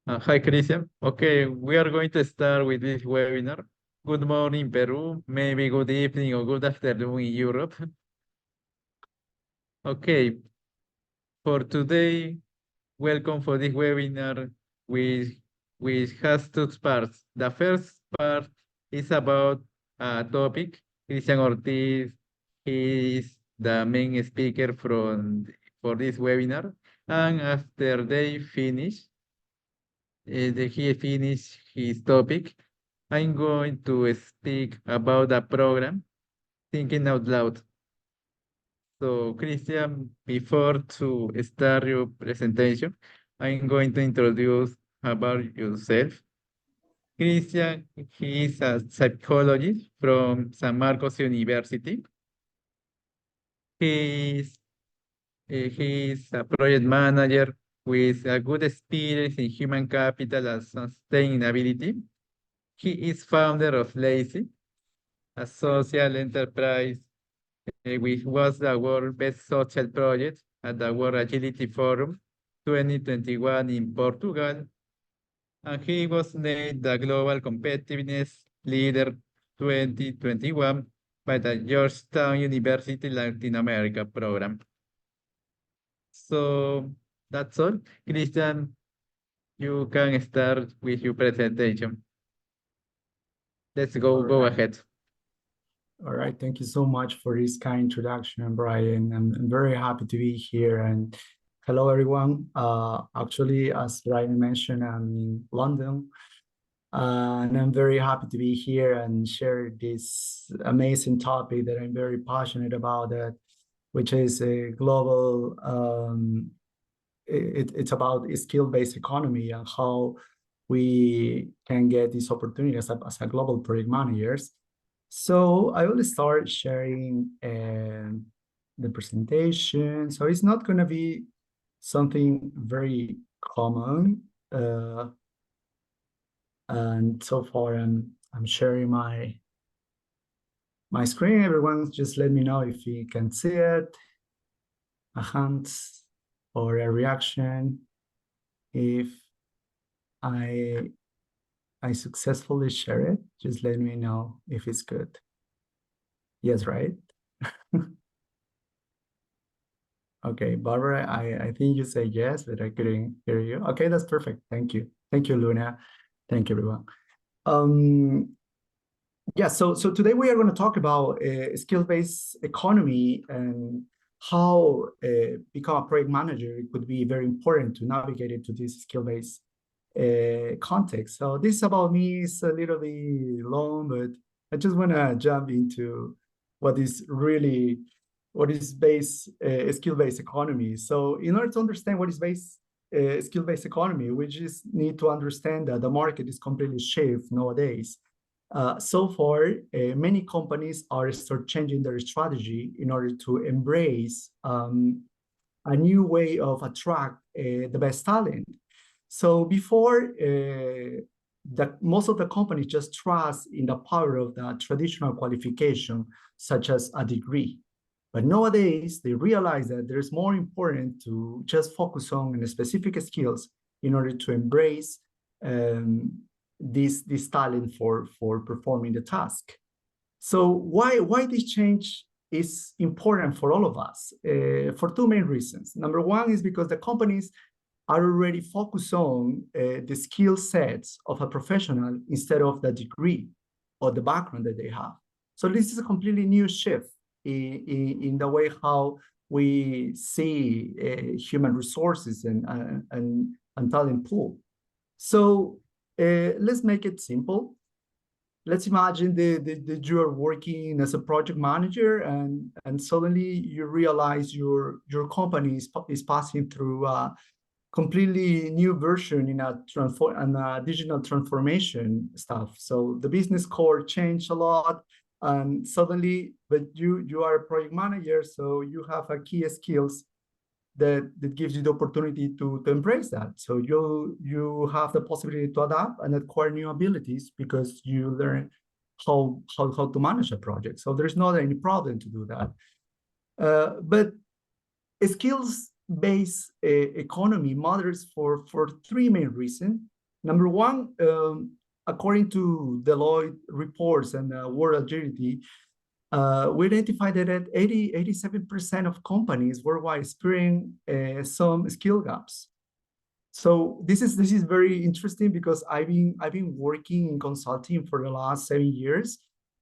Hi, Christian. Okay, we are going to start with this webinar. Good morning, Peru. Maybe good evening or good afternoon in Europe. Okay, for today, welcome for this webinar, which, which has two parts. The first part is about a topic. Cristhian Ortiz is the main speaker for this webinar. And after they finish, he finished his topic, I'm going to speak about the program, Thinking Out Loud. So, Christian, before to start your presentation, I'm going to introduce about yourself. Christian, he is a psychologist from San Marcos University. He is, he is a project manager with a good experience in human capital and sustainability. He is founder of Lazy, a social enterprise which was the world's best social project at the World Agility Forum 2021 in Portugal. And he was named the Global Competitiveness Leader 2021 by the Georgetown University Latin America program. So that's all. Christian, you can start with your presentation. Let's go ahead. All right, thank you so much for this kind introduction, Brian. I'm very happy to be here. And hello, everyone. Actually, as Brian mentioned, I'm in London. And I'm very happy to be here and share this amazing topic that I'm very passionate about, which is a global, it's about a skill-based economy and how we can get this opportunity as a global project managers. So I will start sharing the presentation. So it's not going to be something very common. And so far, I'm sharing my screen. Everyone, just let me know if you can see it. A hand or a reaction if I successfully share it. Just let me know if it's good. Yes, right? Okay, Barbara, I think you say yes, but I couldn't hear you. Okay, that's perfect. Thank you. Thank you, Luna. Thank you, everyone. Yeah, so today we are going to talk about a skill-based economy and how become a project manager could be very important to navigate into this skill-based context. So this about me is a little bit long, but I just want to jump into what is skill-based economy. So in order to understand what is skill-based economy, we just need to understand that the market is completely shift nowadays. So far, many companies are start changing their strategy in order to embrace a new way of attract the best talent. So before, most of the companies just trust in the power of the traditional qualification, such as a degree. But nowadays, they realize that there's more important to just focus on specific skills in order to embrace this talent for performing the task. So why this change is important for all of us? For two main reasons. Number one is because the companies are already focused on the skill sets of a professional instead of the degree or the background that they have. So this is a completely new shift in the way how we see human resources and talent pool. So let's make it simple. Let's imagine that you are working as a project manager and suddenly you realize your company is passing through a completely new version in a digital transformation stuff. So the business core changed a lot, and suddenly, but you are a project manager, so you have a key skills that gives you the opportunity to embrace that. So you have the possibility to adapt and acquire new abilities because you learn how to manage a project. So there's not any problem to do that. But a skills-based economy matters for three main reasons. Number one, according to Deloitte reports and World Agility, we identified that 87% of companies worldwide experience some skill gaps. So this is very interesting because I've been working in consulting for the last 7 years,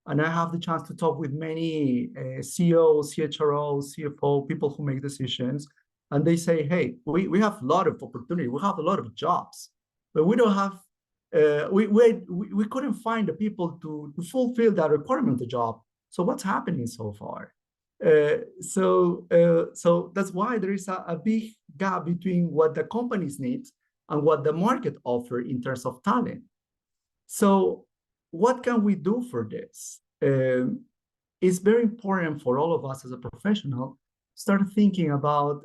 and I have the chance to talk with many CEOs, CHROs, CFO, people who make decisions, and they say, "Hey, we have a lot of opportunity, we have a lot of jobs, but we don't have we couldn't find the people to fulfill that requirement of the job. So what's happening so far?" So that's why there is a big gap between what the companies need and what the market offer in terms of talent. So what can we do for this? It's very important for all of us as a professional start thinking about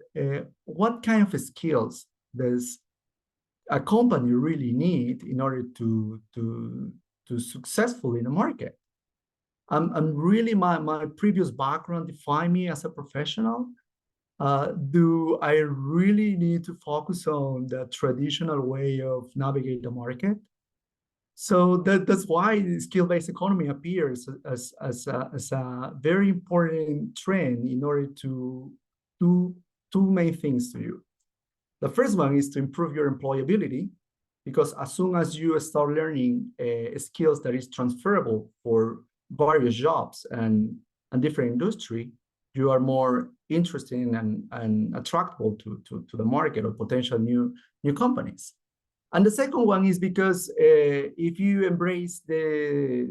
what kind of skills does a company really need in order to successful in the market. I'm really, my previous background defined me as a professional. Do I really need to focus on the traditional way of navigate the market? So that's why the skill-based economy appears as a very important trend in order to do two main things to you. The first one is to improve your employability, because as soon as you start learning skills that is transferable for various jobs and different industry, you are more interested in and attractable to the market or potential new companies. And the second one is because if you embrace the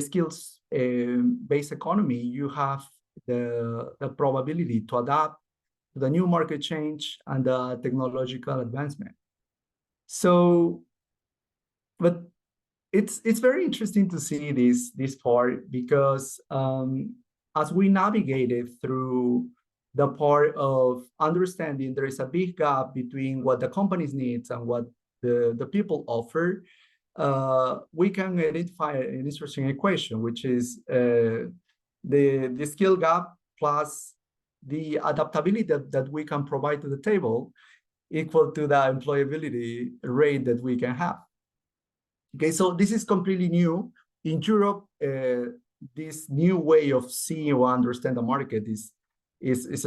skills based economy, you have the probability to adapt to the new market change and the technological advancement. So, but it's very interesting to see this part, because as we navigated through the part of understanding there is a big gap between what the companies needs and what the people offer, we can identify an interesting equation, which is the skill gap plus the adaptability that we can provide to the table equal to the employability rate that we can have. Okay, so this is completely new. In Europe, this new way of seeing or understand the market is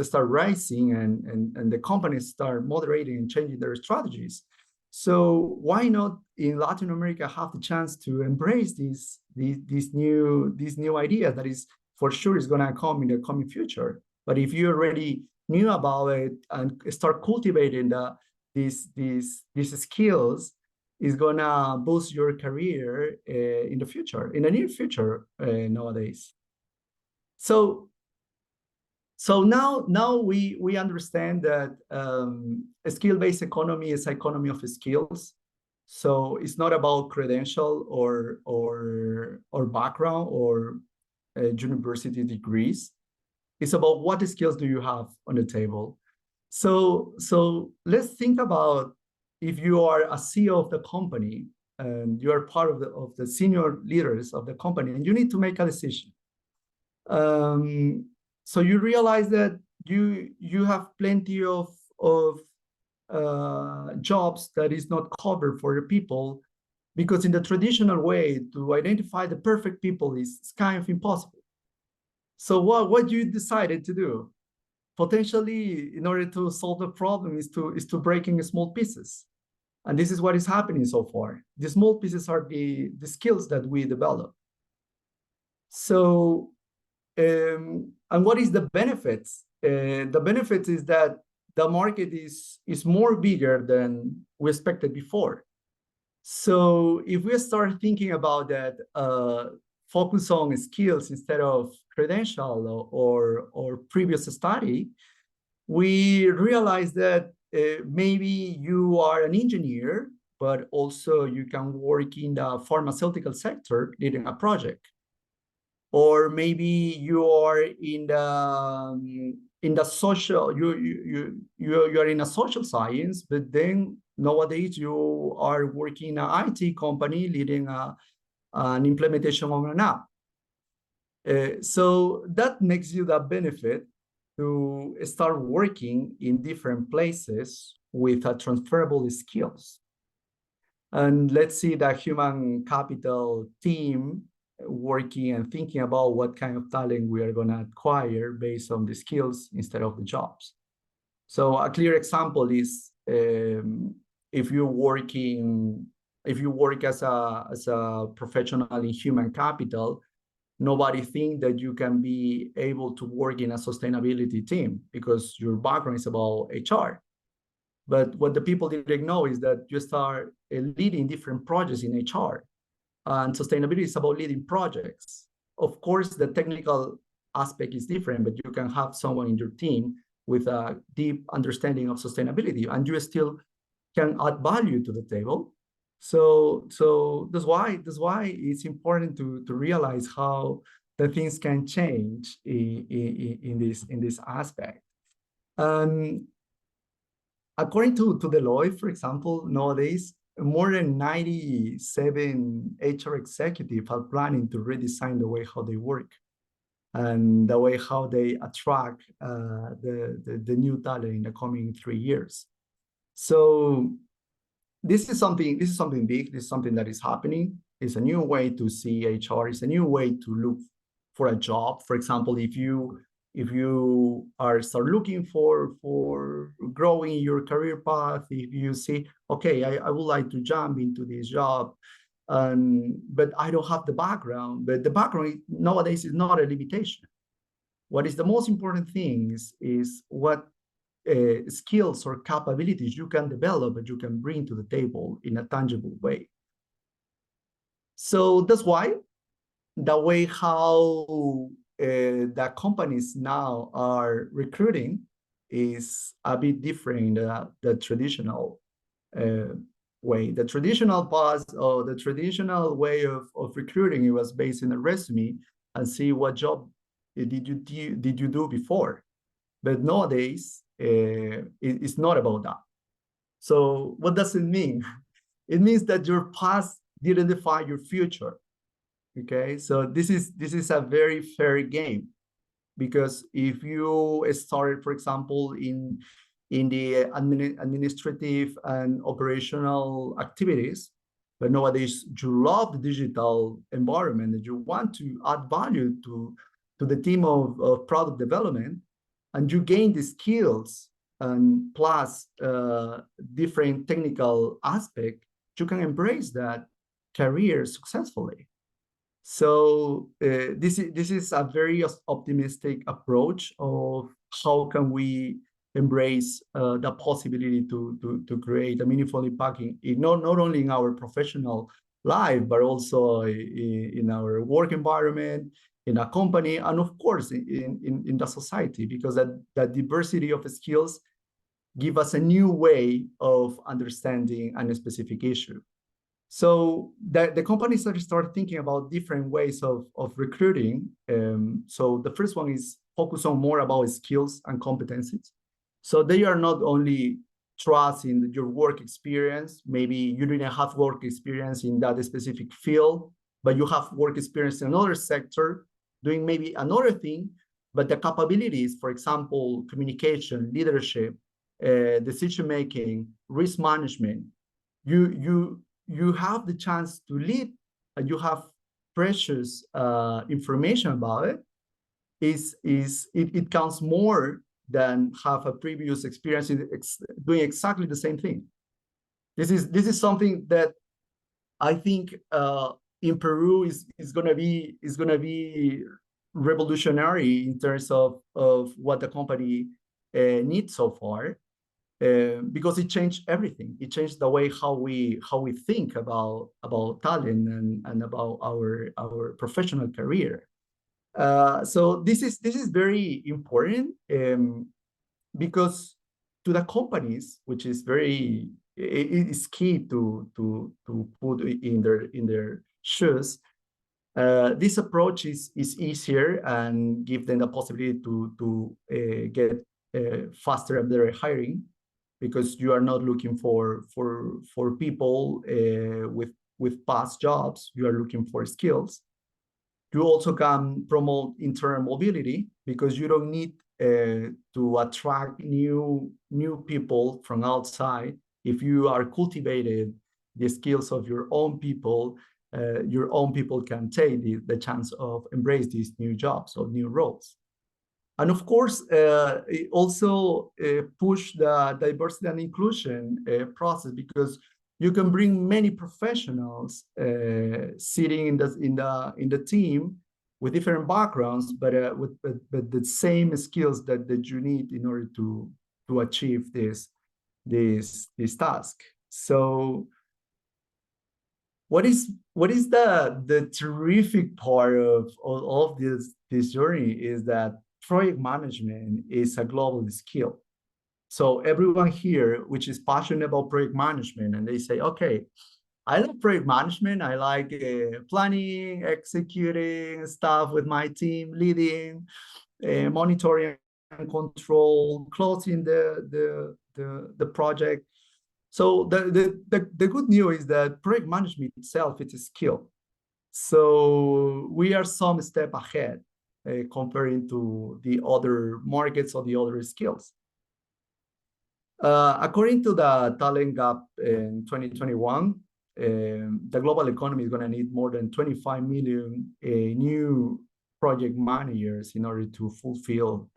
start rising, and the companies start moderating and changing their strategies. So why not in Latin America have the chance to embrace these new ideas that is for sure is gonna come in the coming future. But if you already knew about it and start cultivating these skills, is gonna boost your career in the future, in the near future nowadays. So now we understand that a skill-based economy is economy of skills. So it's not about credential or background or university degrees. It's about what skills do you have on the table. So let's think about if you are a CEO of the company and you are part of the senior leaders of the company, and you need to make a decision. So you realize that you have plenty of jobs that is not covered for the people, because in the traditional way to identify the perfect people is kind of impossible. So what you decided to do? Potentially, in order to solve the problem, is to break in small pieces. And this is what is happening so far. The small pieces are the skills that we develop. So, and what is the benefits? The benefits is that the market is more bigger than we expected before. So if we start thinking about that, focus on skills instead of credential or previous study, we realize that maybe you are an engineer, but also you can work in the pharmaceutical sector leading a project. Or maybe you are in the social, you are in a social science, but then nowadays you are working in an IT company leading an implementation of an app. So that makes you the benefit to start working in different places with transferable skills. And let's see that human capital team working and thinking about what kind of talent we are going to acquire based on the skills instead of the jobs. So a clear example is if you work as a professional in human capital, nobody think that you can be able to work in a sustainability team because your background is about HR. But what the people didn't know is that you start leading different projects in HR. And sustainability is about leading projects. Of course, the technical aspect is different, but you can have someone in your team with a deep understanding of sustainability, and you still can add value to the table. So that's why it's important to realize how the things can change in this aspect. According to Deloitte, for example, nowadays, more than 97 HR executives are planning to redesign the way how they work and the way how they attract the new talent in the coming 3 years. So this is something big. This is something that is happening. It's a new way to see HR. It's a new way to look for a job. For example, if you are start looking for growing your career path, if you see, okay, I would like to jump into this job, but I don't have the background. But the background nowadays is not a limitation. What is the most important thing is what skills or capabilities you can develop and you can bring to the table in a tangible way. So that's why the way how the companies now are recruiting is a bit different than the traditional way. The traditional path or the traditional way of recruiting, it was based in a resume and see what job did you do before. But nowadays, it's not about that. So what does it mean? It means that your past didn't define your future. Okay, so this is a very fair game, because if you started, for example, in the administrative and operational activities, but nowadays you love the digital environment and you want to add value to the team of product development, and you gain the skills and plus different technical aspect, you can embrace that career successfully. So this is a very optimistic approach of how can we embrace the possibility to create a meaningful impact not only in our professional life, but also in our work environment, in a company, and of course in the society, because that diversity of skills give us a new way of understanding a specific issue. So the companies start thinking about different ways of recruiting. So the first one is focus on more about skills and competencies. So they are not only trusting your work experience. Maybe you didn't have work experience in that specific field, but you have work experience in another sector, doing maybe another thing, but the capabilities, for example, communication, leadership, decision-making, risk management, you have the chance to lead, and you have precious information about it. It counts more than have a previous experience in doing exactly the same thing. This is something that I think in Peru is gonna be revolutionary in terms of what the company needs so far. Because it changed everything. It changed the way how we think about talent and about our professional career. So this is very important, because to the companies, which is very, it is key to put in their shoes. This approach is easier and give them the possibility to get faster at their hiring, because you are not looking for people with past jobs. You are looking for skills. You also can promote internal mobility, because you don't need to attract new people from outside. If you are cultivated the skills of your own people can take the chance of embrace these new jobs or new roles. And of course, it also push the diversity and inclusion process, because you can bring many professionals sitting in the team with different backgrounds, but with the same skills that you need in order to achieve this task. So what is the terrific part of all of this journey is that project management is a global skill. So everyone here which is passionate about project management, and they say, okay, I love project management, I like planning, executing stuff with my team, leading, monitoring and control, closing the project. So the good news is that project management itself is a skill. So we are some step ahead comparing to the other markets or the other skills. According to the Talent Gap in 2021, the global economy is going to need more than 25 million new project managers in order to fulfill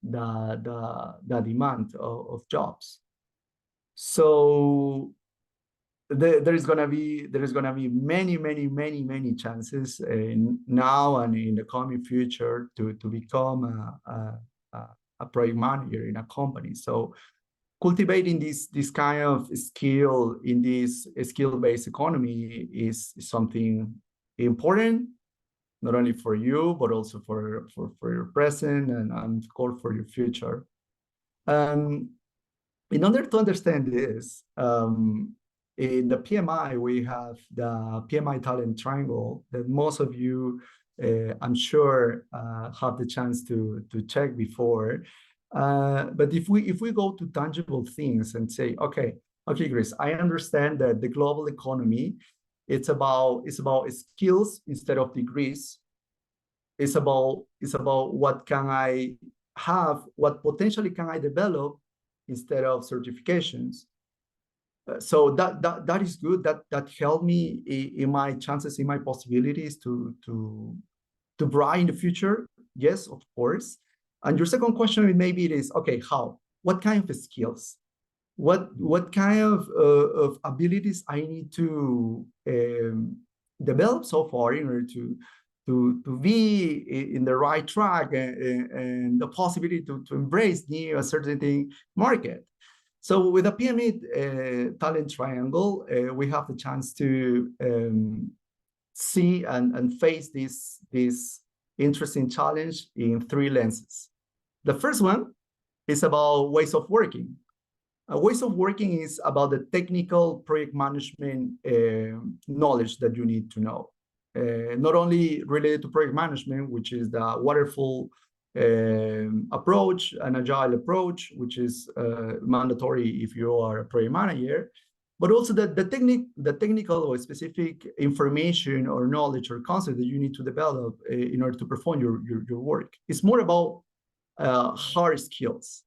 the demand of jobs. So there is gonna be many chances now and in the coming future to become a project manager in a company. So cultivating this kind of skill in this skill-based economy is something important, not only for you but also for your present and of course for your future. In order to understand this, in the PMI, we have the PMI talent triangle that most of you, I'm sure, have the chance to check before. But if we go to tangible things and say, okay, Chris, I understand that the global economy, it's about skills instead of degrees. It's about what can I have, what potentially can I develop instead of certifications. So that is good. That helped me in my chances, in my possibilities to bright in the future. Yes, of course. And your second question maybe it is, okay, how? What kind of skills? What kind of abilities I need to develop so far in order to be in the right track and the possibility to embrace new uncertainty market. So with the PME talent triangle, we have the chance to see and face this interesting challenge in three lenses. The first one is about ways of working. Ways of working is about the technical project management knowledge that you need to know. Not only related to project management, which is the waterfall approach, an agile approach, which is mandatory if you are a project manager, but also the technical or specific information or knowledge or concept that you need to develop in order to perform your work. It's more about hard skills.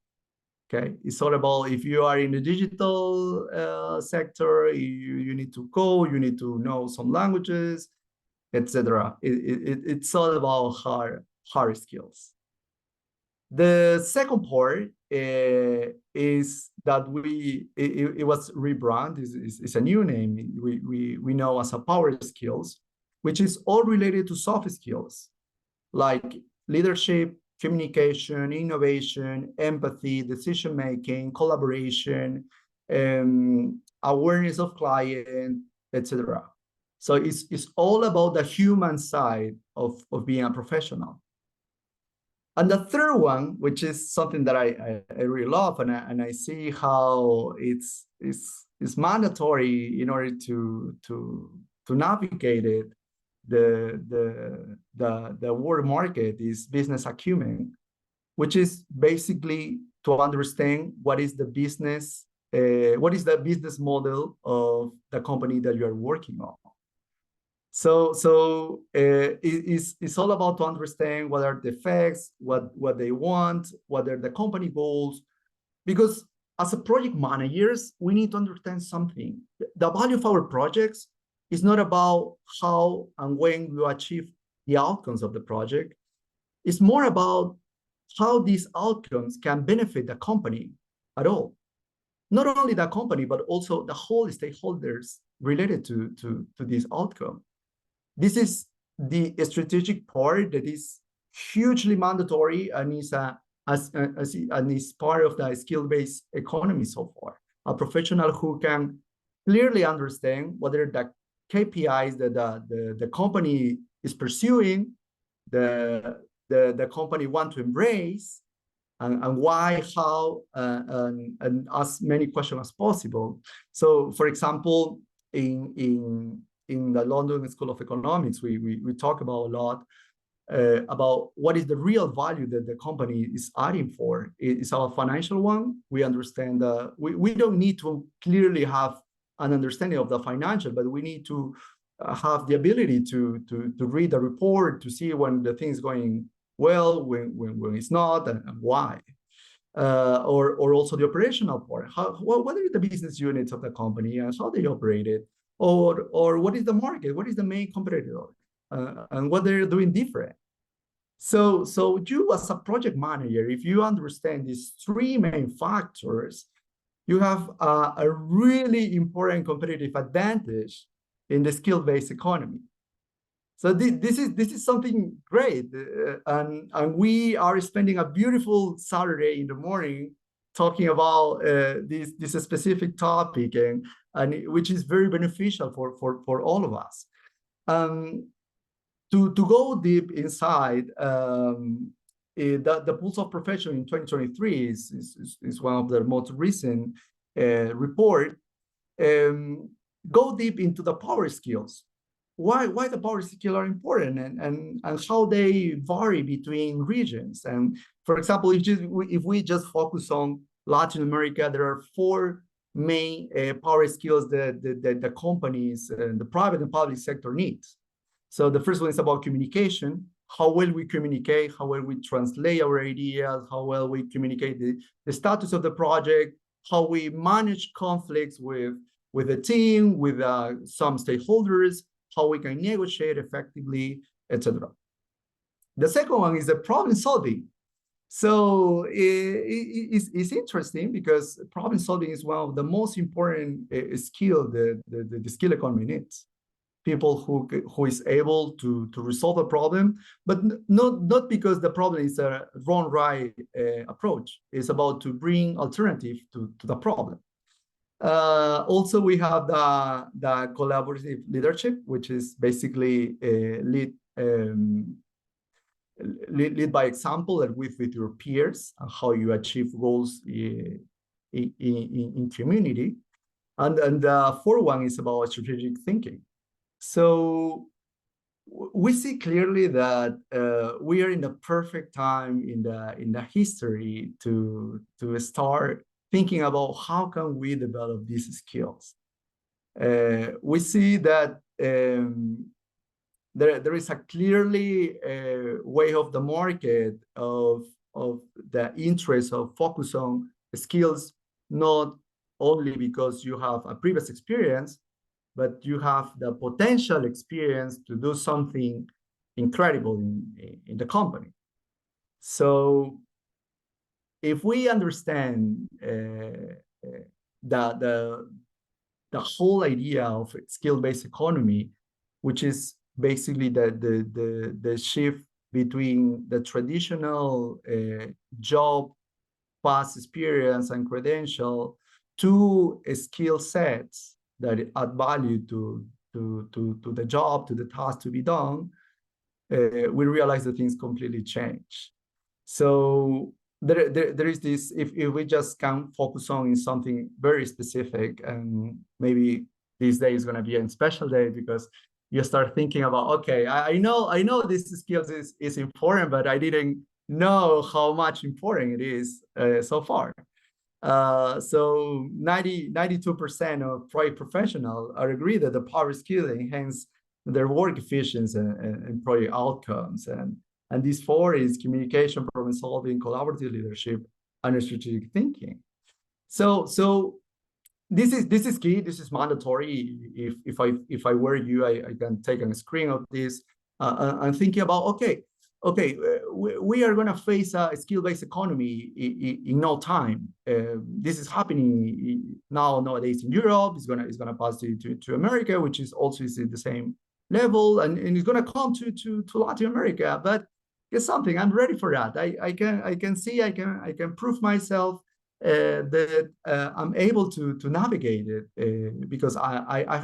Okay, it's all about if you are in the digital sector, you need to code, you need to know some languages, etc. It's all about hard skills. The second part is that it was rebranded. It's a new name. We know as a power skills, which is all related to soft skills like leadership, communication, innovation, empathy, decision making, collaboration, awareness of client, etc. So it's all about the human side of being a professional. And the third one, which is something that I really love, and I see how it's mandatory in order to navigate it, the world market, is business acumen, which is basically to understand what is the business model of the company that you are working on. So it's all about to understand what are the effects, what they want, what are the company goals, because as a project managers, we need to understand something. The value of our projects is not about how and when we achieve the outcomes of the project. It's more about how these outcomes can benefit the company at all. Not only the company, but also the whole stakeholders related to this outcome. This is the strategic part that is hugely mandatory and is and is part of the skill-based economy so far. A professional who can clearly understand whether the KPIs that the company is pursuing, the company want to embrace, and why, how, and ask many questions as possible. So, for example, in the London School of Economics, we talk about a lot about what is the real value that the company is adding for. It's our financial one. We understand we don't need to clearly have an understanding of the financial, but we need to have the ability to read the report, to see when the thing's going well, when it's not, and why. Or also the operational part. What are the business units of the company and how they operate it? Or what is the market? What is the main competitor? And what they're doing different. So you as a project manager, if you understand these three main factors, you have a really important competitive advantage in the skill-based economy. So this is something great, and we are spending a beautiful Saturday in the morning talking about this specific topic, and which is very beneficial for all of us. To go deep inside, the Pulse of Profession in 2023 is one of the most recent report. Go deep into the power skills. Why the power skills are important, and how they vary between regions. And for example, if we just focus on Latin America, there are four main power skills that the companies, the private and public sector needs. So the first one is about communication. How well we communicate, how well we translate our ideas, how well we communicate the status of the project, how we manage conflicts with the team, with some stakeholders, how we can negotiate effectively, etc. The second one is the problem solving. So it's interesting because problem solving is one of the most important skill the skill economy needs. People who is able to resolve a problem, but not because the problem is a wrong right approach. It's about to bring alternative to the problem. Also, we have the collaborative leadership, which is basically lead by example and with your peers, and how you achieve goals in community. And the fourth one is about strategic thinking. So we see clearly that we are in the perfect time in the history to start thinking about how can we develop these skills. We see that there is a clearly way of the market of the interest of focus on skills, not only because you have a previous experience, but you have the potential experience to do something incredible in the company. So if we understand the whole idea of skill-based economy, which is basically the shift between the traditional job, past experience and credential to skill sets that add value to the job, to the task to be done, we realize that things completely change. So there is this, if we just can focus on something very specific, and maybe this day is going to be a special day because you start thinking about, okay, I know this skills is important, but I didn't know how much important it is so far. So 92% of project professionals are agree that the power skill enhance their work efficiency and project outcomes. And these four is communication, problem solving, collaborative leadership, and strategic thinking. So this is key. This is mandatory. If I were you, I can take a screen of this. I'm thinking about okay, we are going to face a skill-based economy in no time. This is happening nowadays in Europe. It's gonna pass to America, which is also is at the same level, and it's gonna come to Latin America. But it's something I'm ready for that. I can see I can prove myself that I'm able to navigate it because I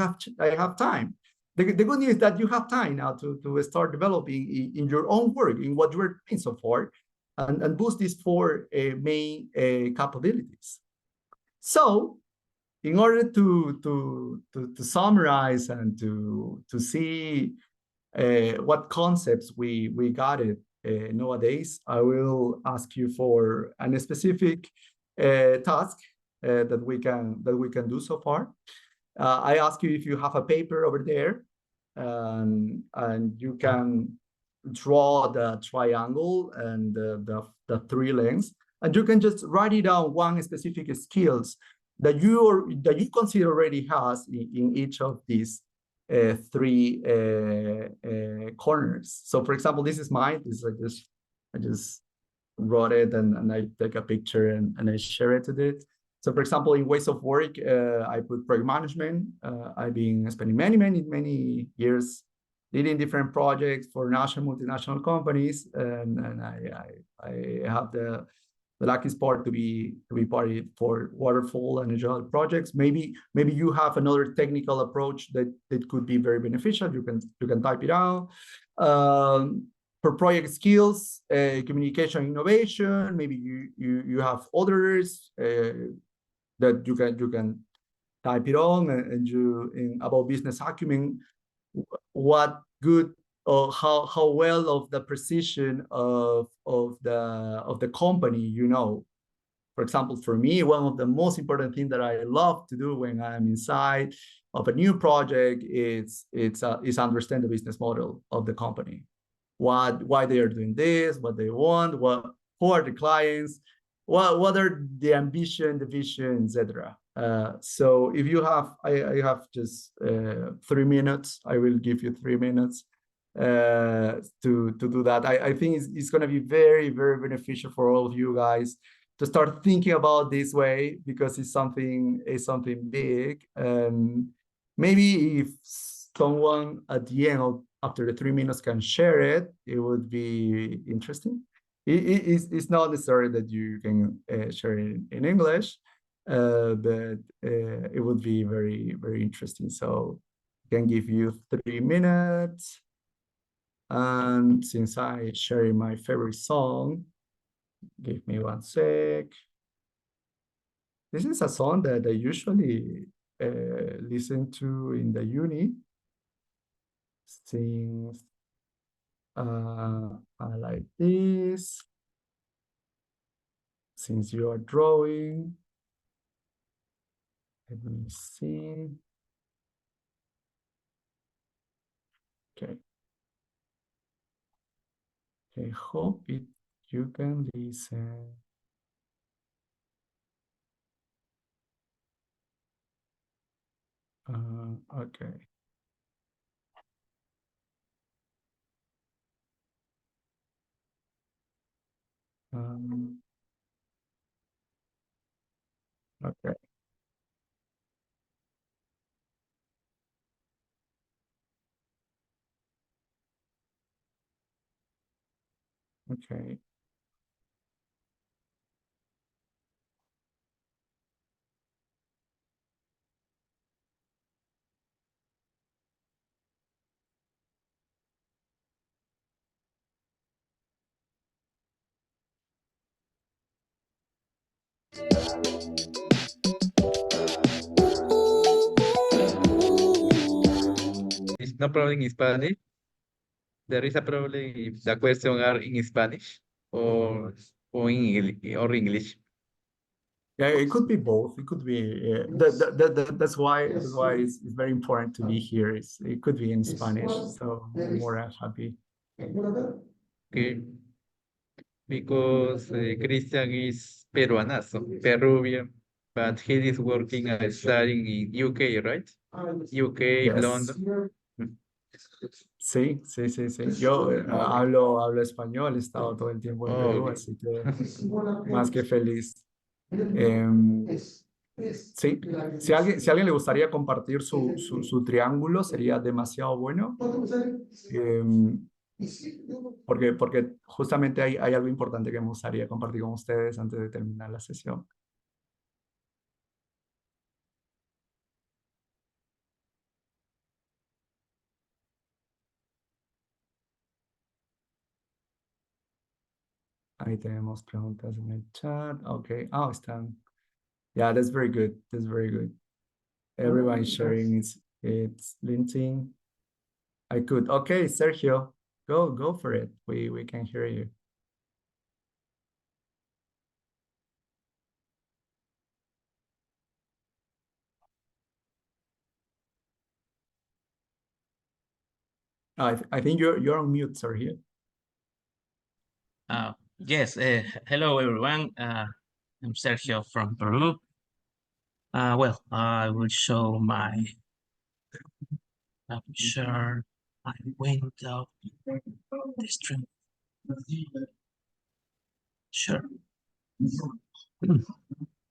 have time. The good news is that you have time now to start developing in your own work, in what you're doing so far, and boost these four main capabilities. So, in order to summarize and to see what concepts we got it nowadays, I will ask you for a specific task that we can do so far. I ask you if you have a paper over there, and you can draw the triangle and the three lengths, and you can just write it down one specific skills that you consider already has in each of these three corners. So, for example, this is mine. This is I just wrote it and I take a picture and I share it to it. So, for example, in ways of work, I put project management. I've been spending many years leading different projects for national, multinational companies, and I have the lucky part to be part for waterfall and agile projects. Maybe you have another technical approach that could be very beneficial. You can type it out. For project skills, communication, innovation. Maybe you have others that you can type it on, and about business acumen, what good or how well of the precision of the company you know. For example, for me, one of the most important things that I love to do when I'm inside of a new project is understand the business model of the company, why they are doing this, what they want, who are the clients, what are the ambition, the vision, etc. So if you have, I have just 3 minutes. I will give you 3 minutes to do that. I think it's going to be very beneficial for all of you guys to start thinking about this way, because it's something big. Maybe if someone at the end of after the 3 minutes can share it, it would be interesting. It's not necessary that you can share it in English, but it would be very interesting. So I can give you 3 minutes. And since I share my favorite song, give me 1 sec. This is a song that I usually listen to in the uni. Since I like this. Since you are drawing, let me see. Okay. I hope you can listen. Okay. Okay. Okay. It's no problem in Spanish. There is a problem if the question are in Spanish or in English. Yeah, it could be both. It could be that's why it's very important to be here. It could be in Spanish, so I'm more than happy. Okay. Because Cristhian is Peruanazo, Peruvian. but he is working and studying in UK, right? UK, Yes. London. Sí, sí, sí, sí. Yo hablo español, he estado todo el tiempo en Perú, Oh, así que más que feliz. Em, sí, si a alguien le gustaría compartir su triángulo, sería demasiado bueno. Em, porque justamente hay algo importante que me gustaría compartir con ustedes antes de terminar la sesión. Ahí tenemos preguntas en el chat. Okay. Oh, están. Yeah, that's very good. That's very good. Everyone sharing it's linting. I could. Okay, Sergio, go for it. We can hear you. I think you're on mute, Sergio. Yes, hello everyone. I'm Sergio from Peru. Well, I will show my share my window. This stream. Sure.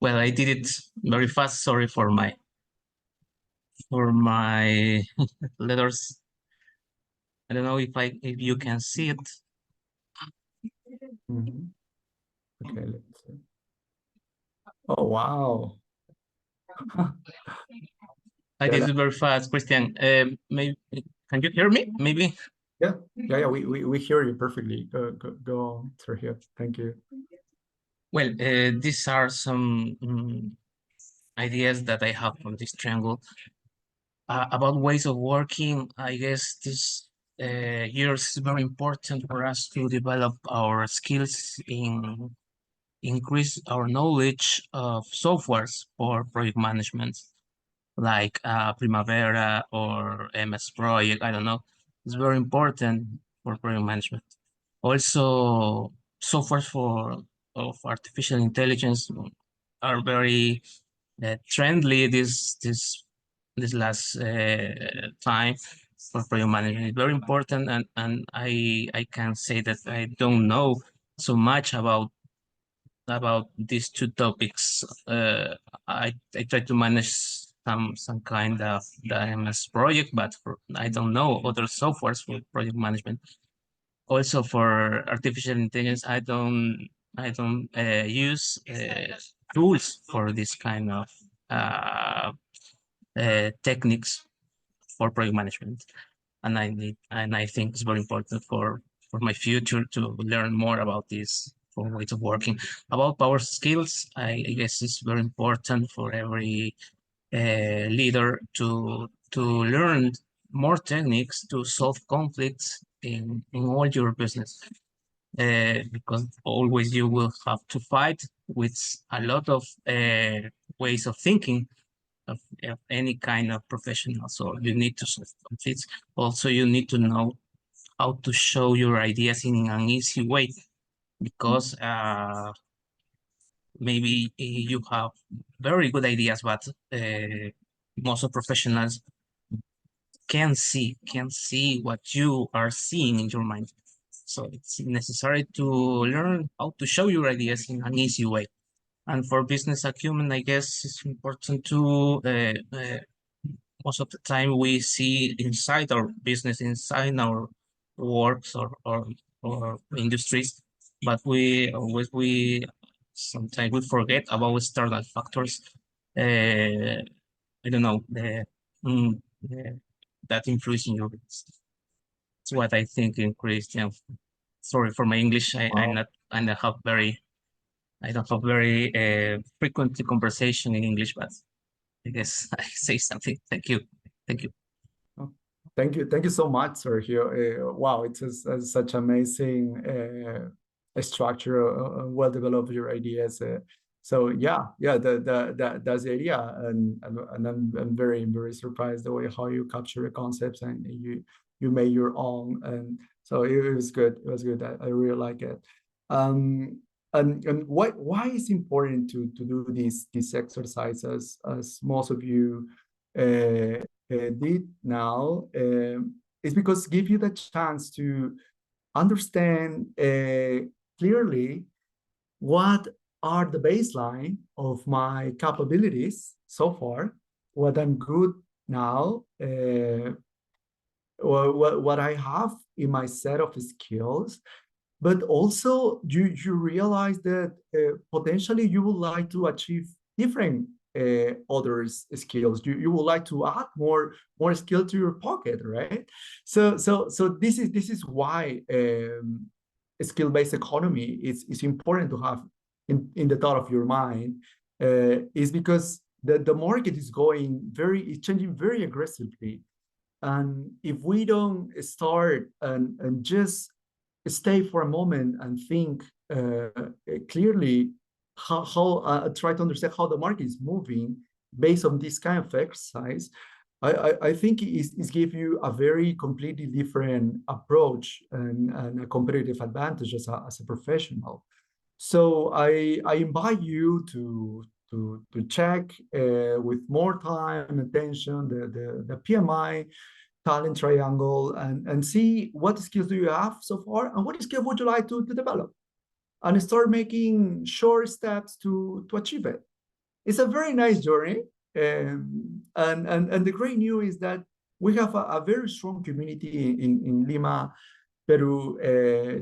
Well, I did it very fast. Sorry for my letters. I don't know if you can see it. Mhm. Okay, let's see. Oh, wow. I did it very fast, Christian. Maybe can you hear me? Maybe. Yeah. We hear you perfectly. Go on, Sergio. Thank you. Well, these are some ideas that I have from this triangle about ways of working. I guess this year is very important for us to develop our skills in increase our knowledge of softwares for project management, like Primavera or MS Project. I don't know. It's very important for project management. Also, softwares of artificial intelligence are very trendy this last time for project management. It's very important, and I can say that I don't know so much about these two topics. I try to manage some kind of the MS project, but I don't know other softwares for project management. Also for artificial intelligence, I don't use tools for this kind of techniques for project management, and I think it's very important for my future to learn more about this for ways of working. About power skills, I guess it's very important for every leader to learn more techniques to solve conflicts in all your business, because always you will have to fight with a lot of ways of thinking of any kind of professional. So you need to solve conflicts. Also, you need to know how to show your ideas in an easy way, because maybe you have very good ideas, but most of professionals can see what you are seeing in your mind. So it's necessary to learn how to show your ideas in an easy way. And for business acumen, I guess it's important to most of the time we see inside our business, inside our works or industries, but we sometimes we forget about external factors. I don't know that influence in your business. That's what I think in Christian. Sorry for my English. I don't have very frequent conversation in English, but I guess I say something. Thank you. Thank you. Oh, thank you so much, Sergio. Wow, it's such amazing structure, well developed your ideas. So yeah, that's the idea, and I'm very surprised the way how you capture the concepts and you made your own, and so it was good. It was good. I really like it. And why is important to do these exercises, as most of you did now, is because give you the chance to understand clearly what are the baseline of my capabilities so far, what I'm good now, or what I have in my set of skills. But also you realize that potentially you would like to achieve different other skills. You would like to add more skill to your pocket, right? So this is why skill-based economy is important to have in the thought of your mind, is because the market is changing very aggressively. And if we don't start and just stay for a moment and think clearly, try to understand how the market is moving based on this kind of exercise, I think it's give you a very completely different approach and a competitive advantage as a professional. So I invite you to check with more time and attention the PMI talent triangle and see what skills do you have so far and what skill would you like to develop, and start making short steps to achieve it. It's a very nice journey. And the great news is that we have a very strong community in Lima, Peru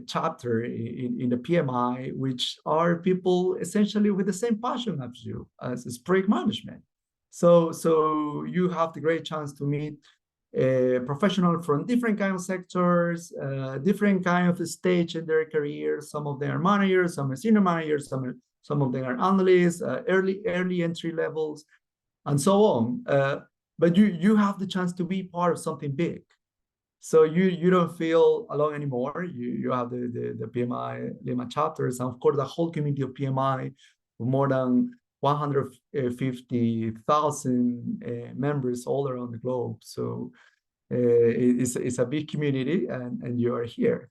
chapter in the PMI, which are people essentially with the same passion as you, as project management. So you have the great chance to meet professionals from different kind of sectors, different kind of stage in their career. Some of them are managers, some are senior managers, some of them are analysts, early entry levels, and so on. But you have the chance to be part of something big. So you don't feel alone anymore. You have the PMI Lima chapters, and of course the whole community of PMI, more than 150,000 members all around the globe. So it's a big community, and you are here.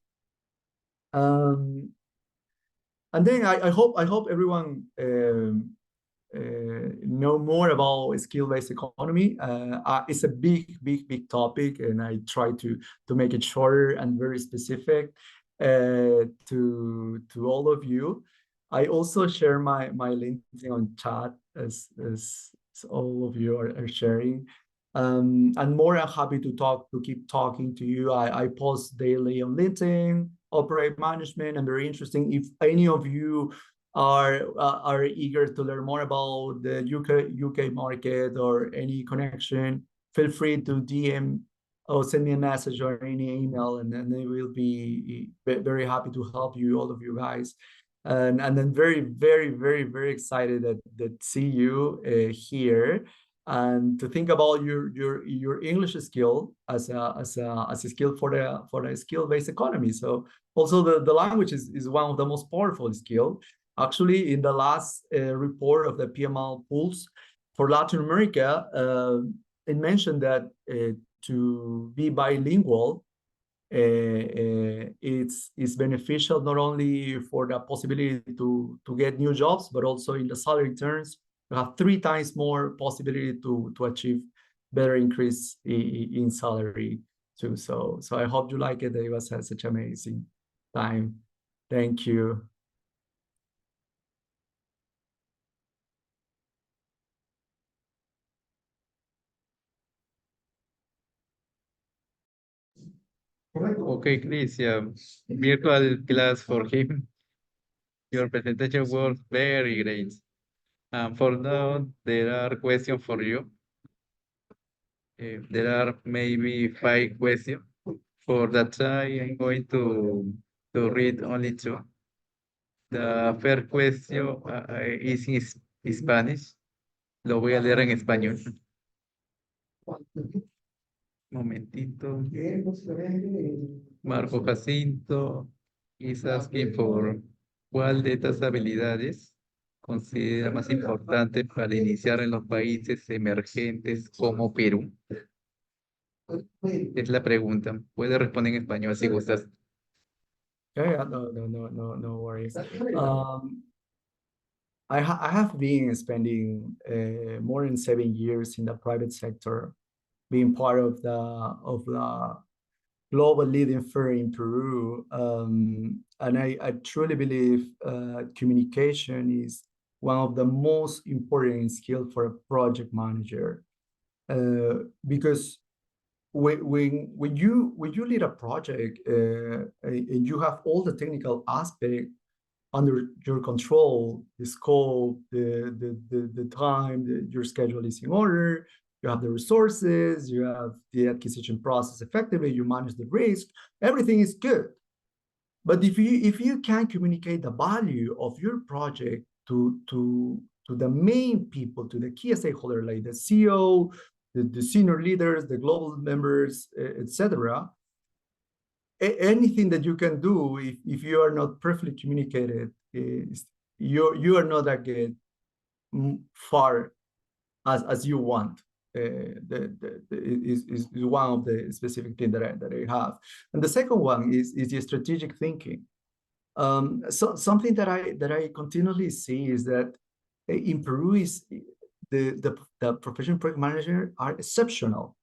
And then I hope everyone know more about skill-based economy. It's a big topic, and I try to make it shorter and very specific to all of you. I also share my LinkedIn on chat as all of you are sharing. I'm more than happy to keep talking to you. I post daily on LinkedIn, operate management, and very interesting. If any of you are eager to learn more about the UK market or any connection, feel free to DM or send me a message or any email, and then they will be very happy to help you, all of you guys. And then very excited that see you here, and to think about your English skill as a skill for the skill-based economy. So also the language is one of the most powerful skills. Actually, in the last report of the PML pools for Latin America, it mentioned that to be bilingual, it's beneficial not only for the possibility to get new jobs, but also in the salary terms. You have 3 times more possibility to achieve better increase in salary too. So I hope you like it. It was such an amazing time. Thank you. Okay, Chris, virtual class for him. Your presentation was very great. For now, there are questions for you. There are maybe 5 questions. For that time, I'm going to read only 2. The first question is in Spanish. Lo voy a leer en español. Momentito. Marco Jacinto is asking for cuál de estas habilidades considera más importante para iniciar en los países emergentes como Perú. Es la pregunta. Puede responder en español si gustas. Yeah, no worries. I have been spending more than 7 years in the private sector, being part of the global leading firm in Peru. And I truly believe communication is one of the most important skills for a project manager. Because when you lead a project and you have all the technical aspect under your control, the scope, the time, your schedule is in order, you have the resources, you have the acquisition process effectively, you manage the risk, everything is good. But if you can communicate the value of your project to the main people, to the key stakeholder, like the CEO, the senior leaders, the global members, etc., anything that you can do if you are not perfectly communicated, you are not that get far as you want. Is one of the specific things that I have. And the second one is the strategic thinking. So something that I continually see is that in Peru is the professional project manager are exceptional.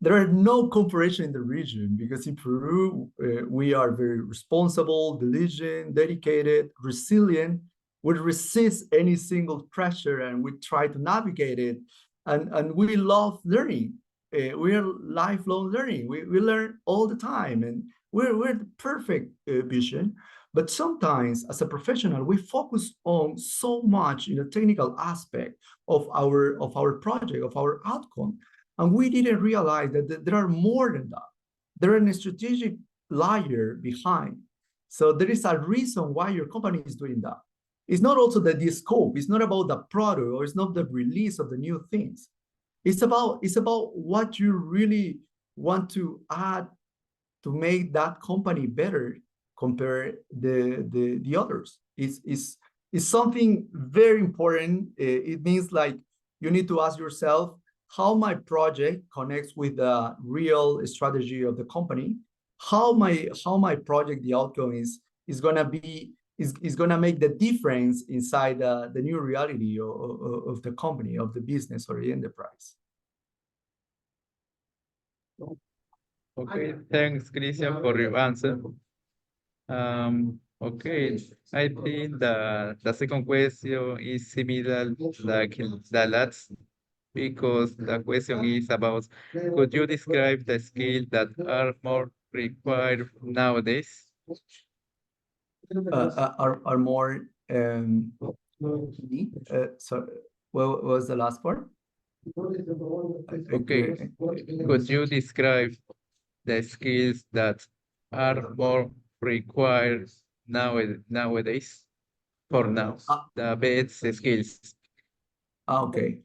There are no comparison in the region because in Peru, we are very responsible, diligent, dedicated, resilient. We resist any single pressure and we try to navigate it. And we love learning. We are lifelong learning. We learn all the time and we're the perfect vision. But sometimes as a professional, we focus on so much in the technical aspect of our project, of our outcome. And we didn't realize that there are more than that. There is a strategic layer behind. So there is a reason why your company is doing that. It's not also the scope. It's not about the product or it's not the release of the new things. It's about what you really want to add to make that company better compared the others. It's something very important. It means like you need to ask yourself, how my project connects with the real strategy of the company, how my project, the outcome is gonna make the difference inside the new reality of the company, of the business or the enterprise. Okay, thanks, Cristhian, for your answer. Okay, I think the second question is similar like the last, because the question is about, could you describe the skills that are more required nowadays? Are more so what was the last part? Okay, could you describe the skills that are more required nowadays? For now, the best skills. Okay.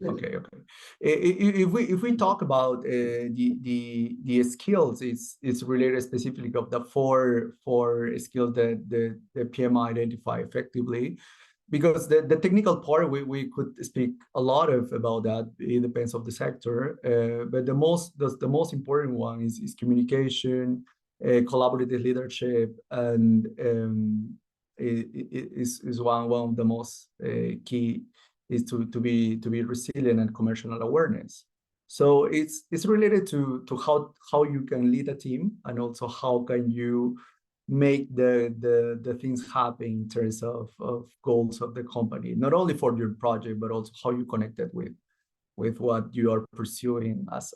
If we talk about the skills, it's related specifically of the four skills that the PMI identify effectively, because the technical part we could speak a lot about that. It depends of the sector, but the most important one is communication, collaborative leadership, and is one of the most key is to be resilient and commercial awareness. So it's related to how you can lead a team and also how can you make the things happen in terms of goals of the company, not only for your project, but also how you connect it with what you are pursuing as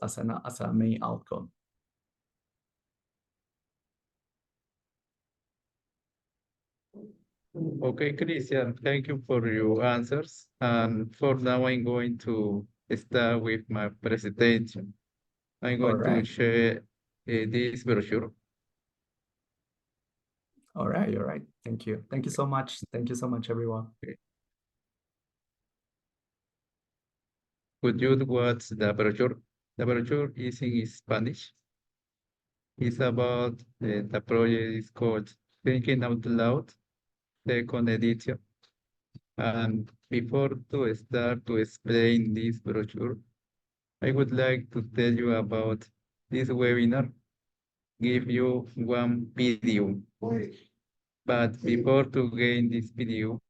a main outcome. Okay, Cristhian, thank you for your answers. And for now, I'm going to start with my presentation. I'm going to share this brochure. All right. Thank you. Thank you so much. Thank you so much, everyone. Okay. Could you watch the brochure? The brochure is in Spanish. It's about the project is called Thinking Out Loud, second edition. And before to start to explain this brochure, I would like to tell you about this webinar. Give you one video. But before to gain this video,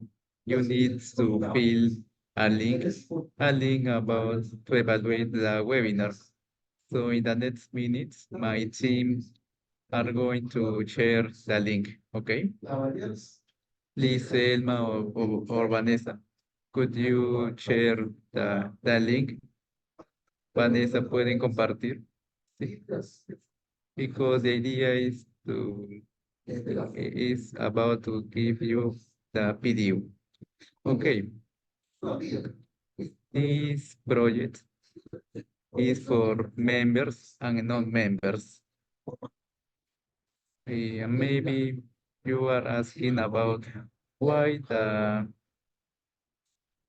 you need to fill a link about to evaluate the webinar. So in the next minutes, my team are going to share the link, okay? Please, Elma or Vanessa, could you share the link? Vanessa, ¿pueden compartir? Sí. Because the idea is about to give you the video. Okay. This project is for members and non-members. Maybe you are asking about why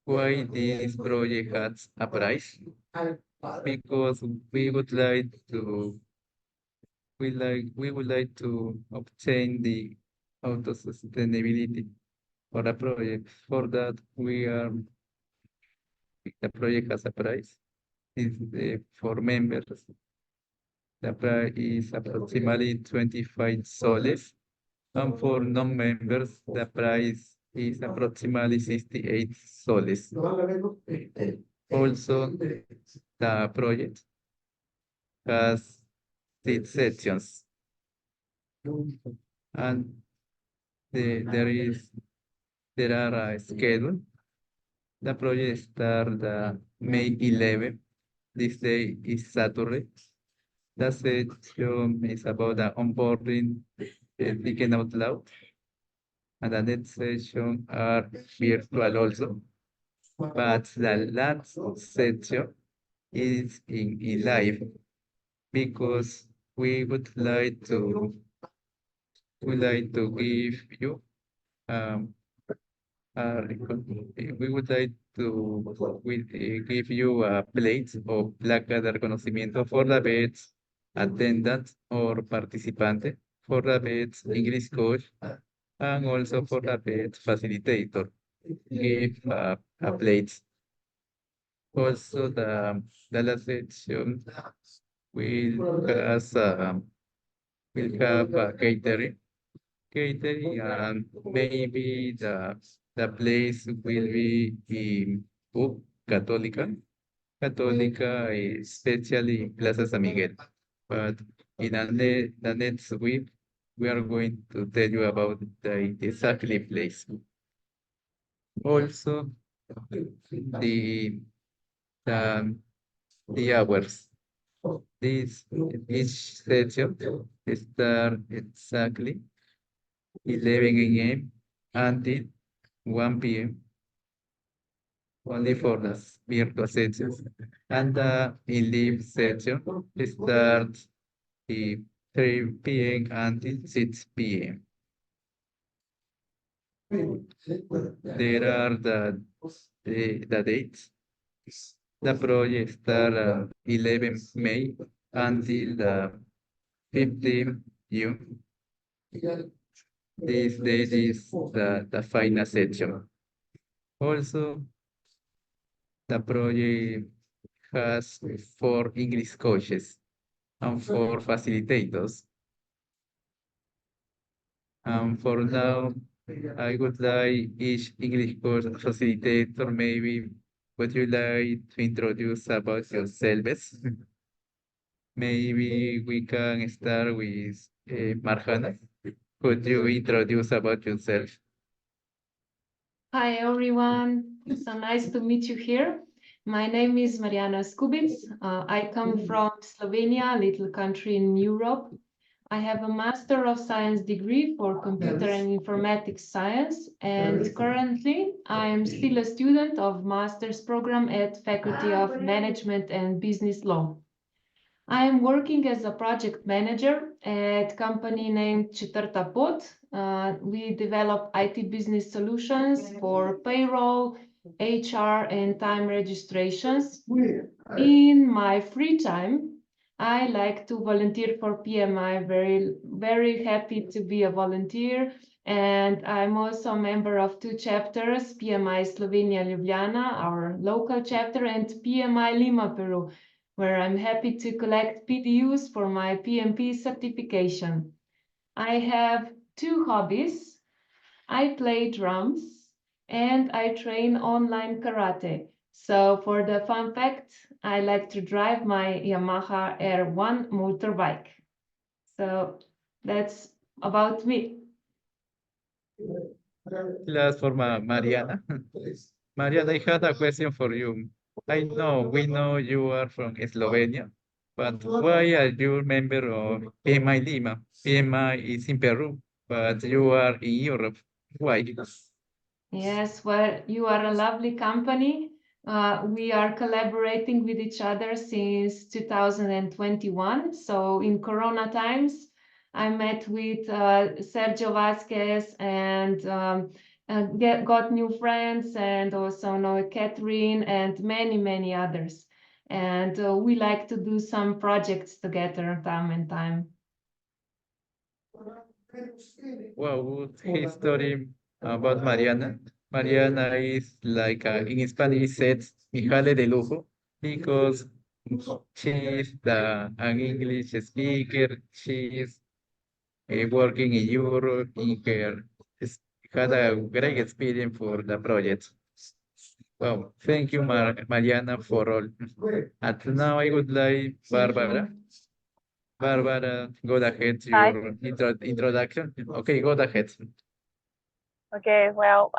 this project has a price, because we would like to obtain the auto-sustainability for a project. For that, the project has a price. For members, the price is approximately 25 soles, and for non-members, the price is approximately 68 soles. Also, the project has 6 sections, and there are a schedule. The project starts May 11. This day is Saturday. The section is about the onboarding, thinking out loud. And the next session are virtual also. But the last section is in live, because we would like to give you we would like to give you a plate or placa de reconocimiento for the best attendant or participante, for the best English coach, and also for the best facilitator. Give a plate. Also, the last section will have a catering, and maybe the place will be in Católica. Católica, especially in Plaza San Miguel. But in the next week, we are going to tell you about the exactly place. Also, the hours. Each session start exactly 11 a.m. until 1 p.m. only for the virtual sessions. And the in-live session starts at 3 p.m. until 6 p.m. There are the dates. The project starts 11 May until the 15th June. This date is the final section. Also, the project has 4 English coaches and 4 facilitators. And for now, I would like each English course facilitator, maybe, would you like to introduce about yourselves? Maybe we can start with Marjana. Could you introduce about yourself? Hi, everyone. So nice to meet you here. My name is Mariana Skubic. I come from Slovenia, a little country in Europe. I have a Master of Science degree for Computer and Informatics Science, and currently I am still a student of Master's program at Faculty of Management and Business Law. I am working as a project manager at a company named Четвърта Pot. We develop IT business solutions for payroll, HR, and time registrations. In my free time, I like to volunteer for PMI. Very happy to be a volunteer. And I'm also a member of 2 chapters, PMI Slovenia Ljubljana, our local chapter, and PMI Lima, Peru, where I'm happy to collect PDUs for my PMP certification. I have 2 hobbies. I play drums and I train online karate. So for the fun fact, I like to drive my Yamaha R1 motorbike. So that's about me. Last for Mariana. Mariana, I had a question for you. We know you are from Slovenia, but why are you a member of PMI Lima? PMI is in Peru, but you are in Europe. Why? Yes, well, you are a lovely company. We are collaborating with each other since 2021. So in Corona times, I met with Sergio Vasquez and got new friends, and also know Catherine and many, many others. And we like to do some projects together time and time. Wow, good history about Mariana. Mariana is like in Spanish said, hijale de lujo, because she is an English speaker. She is working in Europe. Had a great experience for the project. Wow, thank you, Mariana, for all. And now I would like Barbara. Barbara, go ahead, Hi. your introduction. Okay, go ahead. Okay, well,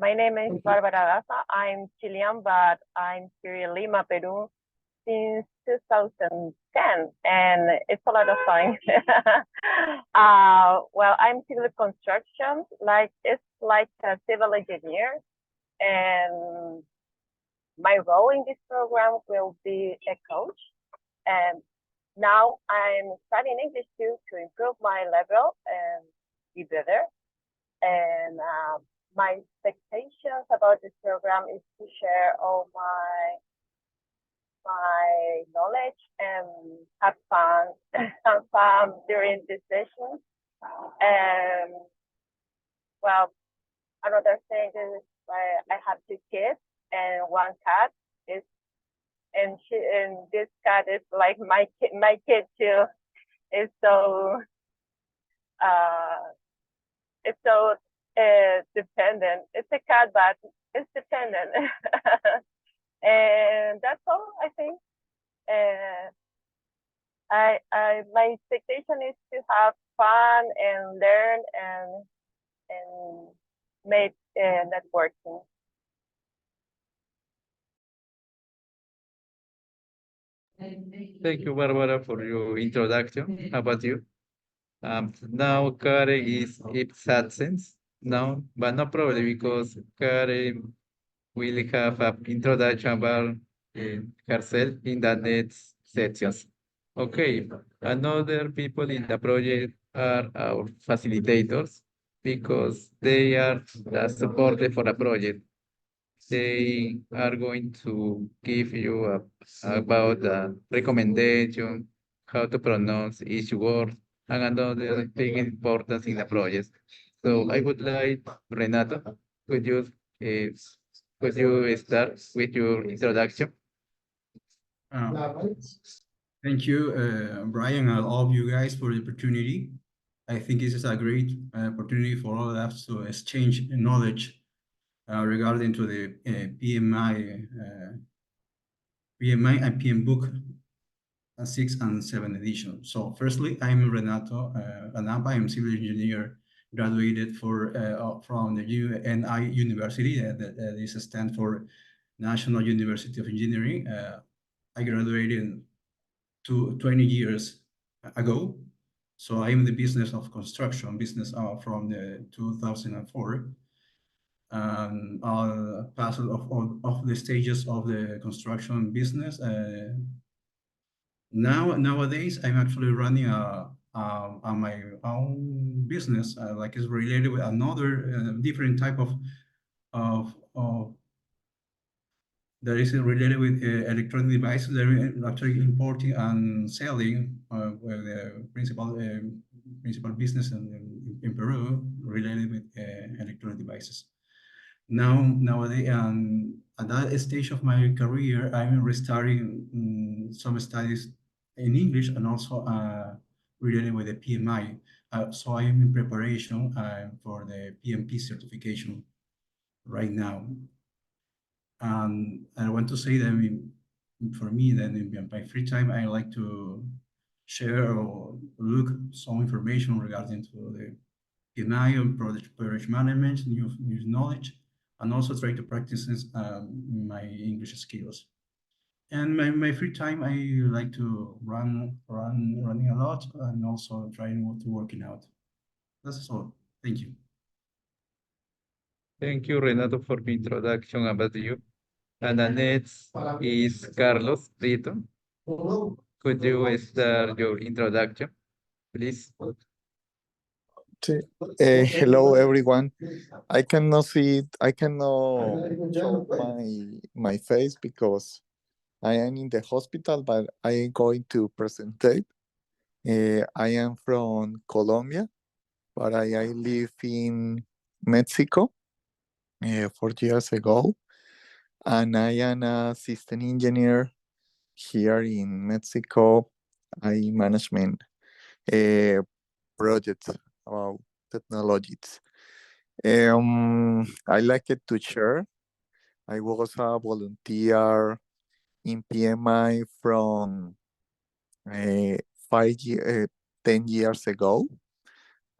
my name is Barbara Daza. I'm Chilean, but I'm here in Lima, Peru since 2010, and it's a lot of fun. Well, I'm civil construction, it's like a civil engineer, and my role in this program will be a coach. And now I'm studying English too to improve my level and be better. And my expectations about this program is to share all my knowledge and have fun during this session. And well, another thing is I have 2 kids and 1 cat. And this cat is like my kid too. It's so dependent. It's a cat, but it's dependent. And that's all, I think. My expectation is to have fun and learn and make networking. Thank you, Barbara, for your introduction. How about you? Now Karen is its absence. No, but no problem because Karen will have an introduction about herself in the next sections. Okay, another people in the project are our facilitators because they are the support for the project. They are going to give you about the recommendation, how to pronounce each word, and another thing important in the project. So I would like, Renato, could you uh, start with your introduction? Thank you, Brian, and all of you guys for the opportunity. I think this is a great opportunity for all of us to exchange knowledge regarding to the PMI and PM book 6 and 7 edition. So firstly, I'm Renato Anapa. I'm civil engineer, graduated from the UNI University. That is a stand for National University of Engineering. I graduated 20 years ago. So I'm in the business of construction, from the 2004. I'll pass of the stages of the construction business. Nowadays, I'm actually running on my own business, like it's related with another different type of that is related with electronic devices. They're actually importing and selling with the principal business in Peru related with electronic devices. Nowadays, at that stage of my career, I'm restarting some studies in English and also related with the PMI. So I am in preparation for the PMP certification right now. And I want to say that for me, then in my free time, I like to share or look some information regarding to the PMI and project management, new knowledge, and also try to practice my English skills. And my free time, I like to running a lot, and also trying to working out. That's all. Thank you. Thank you, Renato, for the introduction about you. And the next is Carlos Prieto. Could you start your introduction, please? Hello everyone. I cannot show my face because I am in the hospital, but I am going to present it. I am from Colombia, but I live in Mexico 4 years ago, and I am a system engineer here in Mexico. I management projects about technologies. I like it to share. I was a volunteer in PMI from 10 years ago,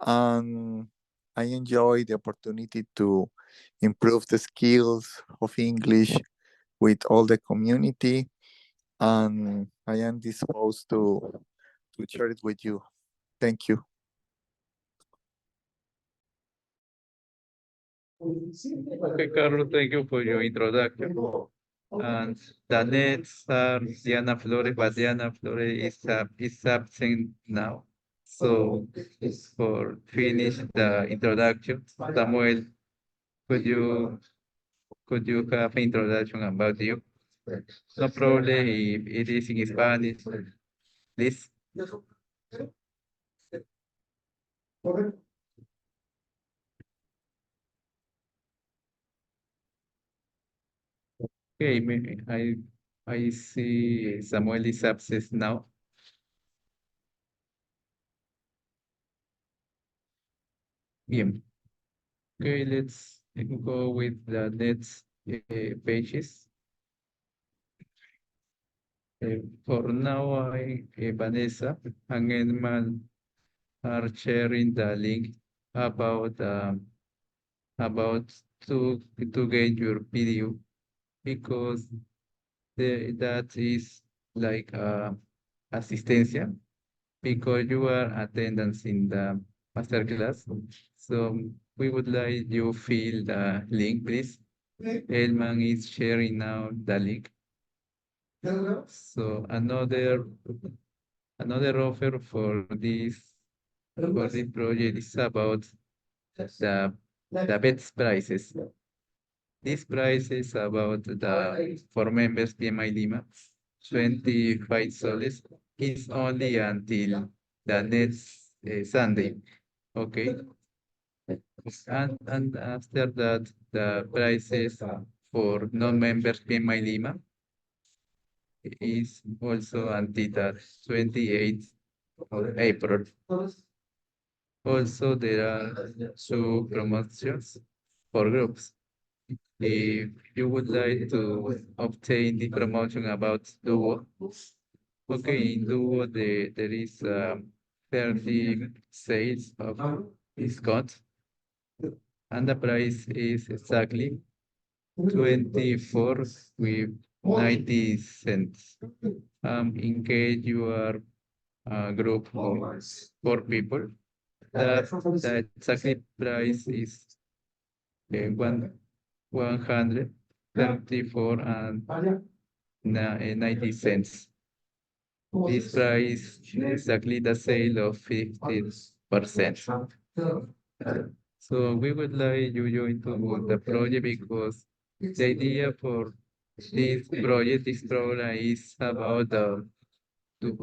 and I enjoy the opportunity to improve the skills of English with all the community, and I am disposed to share it with you. Thank you. Okay, Carlos, thank you for your introduction. And the next are Diana Flores, but Diana Flores is absent now. So for finish the introduction, Samuel, could you have an introduction about you? No problem if it is in Spanish, please. Okay, I see Samuel is absent now. Bien. Okay, let's go with the next pages. For now, Vanessa and Edman are sharing the link about about to get your video because that is like asistencia because you are attendance in the masterclass. So we would like you fill the link, please. Elman is sharing now the link. So another offer for this project is about the best prices. This price is about for members PMI Lima, 25 soles is only until the next Sunday. Okay. And after that, the prices for non-members PMI Lima is also until the 28th of April. Also, there are two promotions for groups. If you would like to obtain the promotion about Duo, okay, in Duo there is 30 sales of discount, and the price is exactly 24 with 90 cents. In case you are a group of 4 people, the exactly price is 134 and 90 cents. This price is exactly the sale of 15%. So we would like you join to the project because the idea for this project, this program is about to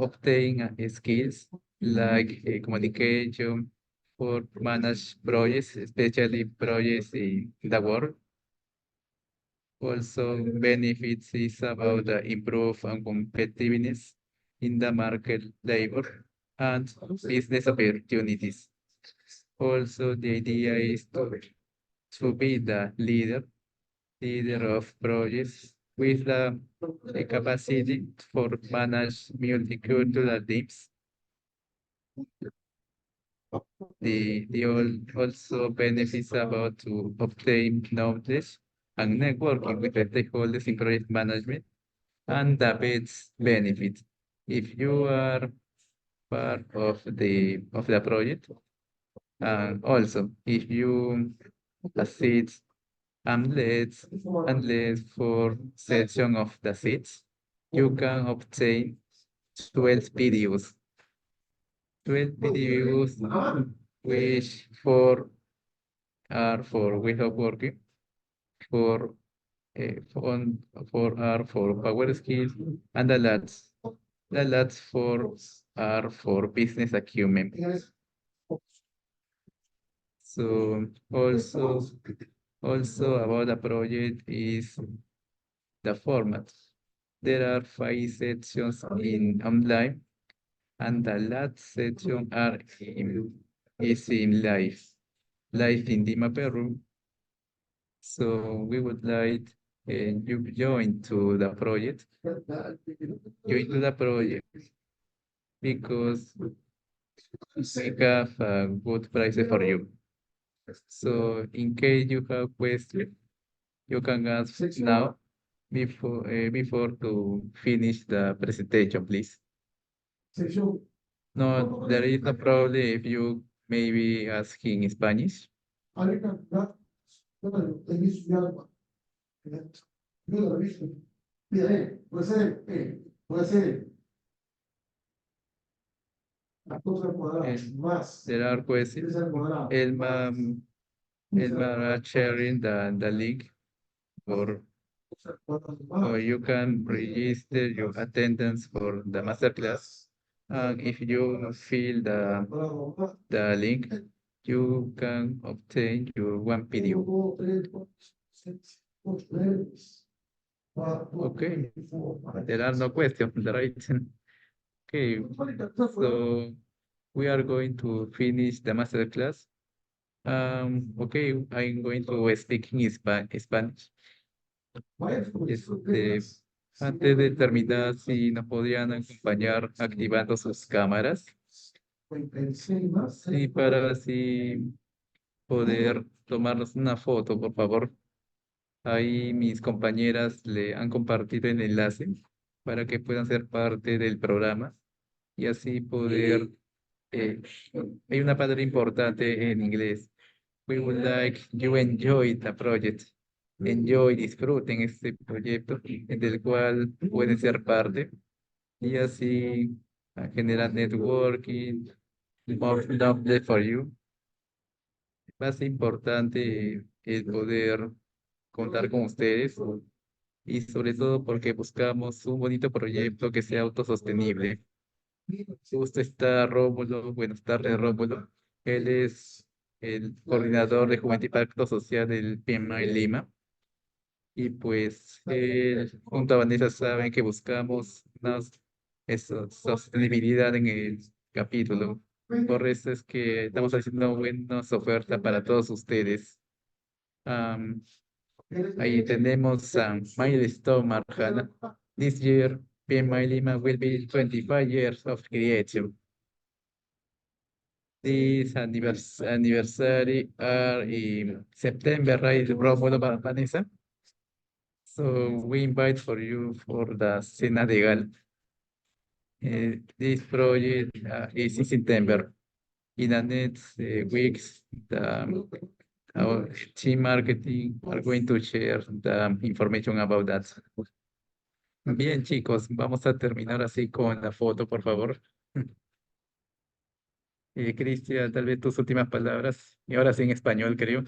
obtain skills like communication for manage projects, especially projects in the world. Also, benefits is about the improve and competitiveness in the market labor and business opportunities. Also, the idea is to be the leader of projects with the capacity for manage multicultural teams. Also benefits about to obtain knowledge and networking with the stakeholders in project management, and the best benefit if you are part of the project, and also if you assist and leads for section of the seats, you can obtain 12 videos. 12 videos, which four are for way of working, for on for are for power skills, and the last four are for business acumen. So also about the project is the format. There are 5 sections in online, and the last section is in live in Lima, Peru. So we would like you join to the project. Join to the project because we have a good price for you. So in case you have questions, you can ask now before to finish the presentation, please. No, there is no problem if you maybe ask in Spanish. There are questions. Elma sharing the link, or you can register your attendance for the masterclass. And if you fill the link, you can obtain your one video. Okay, there are no questions, right? Okay, so we are going to finish the masterclass. Okay, I'm going to speak in Spanish. Antes de terminar, si nos podrían acompañar activando sus cámaras. Y para así poder tomarnos una foto, por favor. Ahí mis compañeras le han compartido el enlace para que puedan ser parte del programa y así poder. Hay una palabra importante en inglés. We would like you enjoy the project. Enjoy, disfruten este proyecto del cual pueden ser parte y así generar networking, more knowledge for you. Más importante el poder contar con ustedes y sobre todo porque buscamos un bonito proyecto que sea autosostenible. Justo está Rómulo, buenas tardes Rómulo. Él es el coordinador de Juventud y Pacto Social del PMI Lima. Y pues junto a Vanessa saben que buscamos una sostenibilidad en el capítulo. Por eso es que estamos haciendo buenas ofertas para todos ustedes. Ahí tenemos a Milestone Marjana. This year, PMI Lima will be 25 years of creation. This anniversary are in September, right, Rómulo, Vanessa? So we invite for you for the Cena de Gal. This project is in September. In the next weeks, our team marketing are going to share the information about that. Bien, chicos, vamos a terminar así con la foto, por favor. Cristian, tal vez tus últimas palabras. Y ahora sí en español, creo.